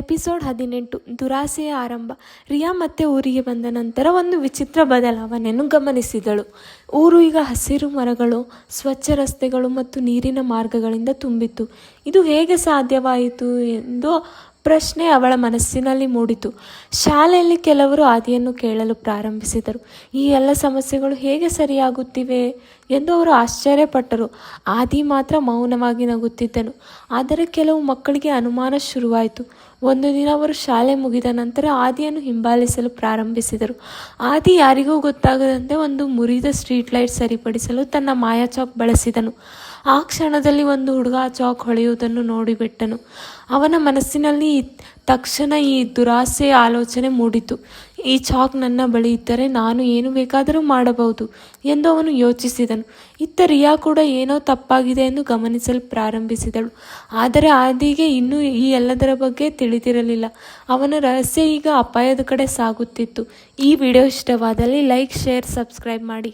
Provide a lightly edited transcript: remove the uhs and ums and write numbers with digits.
Episode 18 ದುರಾಸೆಯ ಆರಂಭ. ರಿಯಾ ಮತ್ತೆ ಊರಿಗೆ ಬಂದ ನಂತರ ಒಂದು ವಿಚಿತ್ರ ಬದಲಾವಣೆಯನ್ನು ಗಮನಿಸಿದಳು. ಊರು ಈಗ ಹಸಿರು ಮರಗಳು, ಸ್ವಚ್ಛ ರಸ್ತೆಗಳು ಮತ್ತು ನೀರಿನ ಮಾರ್ಗಗಳಿಂದ ತುಂಬಿತ್ತು. ಇದು ಹೇಗೆ ಸಾಧ್ಯವಾಯಿತು ಎಂದು ಪ್ರಶ್ನೆ ಅವಳ ಮನಸ್ಸಿನಲ್ಲಿ ಮೂಡಿತು. ಶಾಲೆಯಲ್ಲಿ ಕೆಲವರು ಆದಿಯನ್ನು ಕೇಳಲು ಪ್ರಾರಂಭಿಸಿದರು. ಈ ಎಲ್ಲ ಸಮಸ್ಯೆಗಳು ಹೇಗೆ ಸರಿಯಾಗುತ್ತಿವೆ ಎಂದು ಅವರು ಆಶ್ಚರ್ಯಪಟ್ಟರು. ಆದಿ ಮಾತ್ರ ಮೌನವಾಗಿ ನಗುತ್ತಿದ್ದನು. ಆದರೆ ಕೆಲವು ಮಕ್ಕಳಿಗೆ ಅನುಮಾನ ಶುರುವಾಯಿತು. ಒಂದು ದಿನ ಅವರು ಶಾಲೆ ಮುಗಿದ ನಂತರ ಆದಿಯನ್ನು ಹಿಂಬಾಲಿಸಲು ಪ್ರಾರಂಭಿಸಿದರು. ಆದಿ ಯಾರಿಗೂ ಗೊತ್ತಾಗದಂತೆ ಒಂದು ಮುರಿದ ಸ್ಟ್ರೀಟ್ ಲೈಟ್ ಸರಿಪಡಿಸಲು ತನ್ನ ಮಾಯಾ ಚಾಕ್ ಬಳಸಿದನು. ಆ ಕ್ಷಣದಲ್ಲಿ ಒಂದು ಹುಡುಗ ಆ ಚಾಕ್ ಹೊಳೆಯುವುದನ್ನು ನೋಡಿಬಿಟ್ಟನು. ಅವನ ಮನಸ್ಸಿನಲ್ಲಿ ತಕ್ಷಣ ಈ ದುರಾಸೆಯ ಆಲೋಚನೆ ಮೂಡಿತು. ಈ ಚಾಕ್ ನನ್ನ ಬಳಿ ಇದ್ದರೆ ನಾನು ಏನು ಬೇಕಾದರೂ ಮಾಡಬಹುದು ಎಂದು ಅವನು ಯೋಚಿಸಿದನು. ಇತ್ತ ರಿಯಾ ಕೂಡ ಏನೋ ತಪ್ಪಾಗಿದೆ ಎಂದು ಗಮನಿಸಲು ಪ್ರಾರಂಭಿಸಿದಳು. ಆದರೆ ಆದಿಗೆ ಇನ್ನೂ ಈ ಎಲ್ಲದರ ಬಗ್ಗೆ ತಿಳಿದಿರಲಿಲ್ಲ. ಅವನ ರಹಸ್ಯ ಈಗ ಅಪಾಯದ ಕಡೆ ಸಾಗುತ್ತಿತ್ತು. ಈ ವಿಡಿಯೋ ಇಷ್ಟವಾದಲ್ಲಿ ಲೈಕ್, ಶೇರ್, ಸಬ್ಸ್ಕ್ರೈಬ್ ಮಾಡಿ.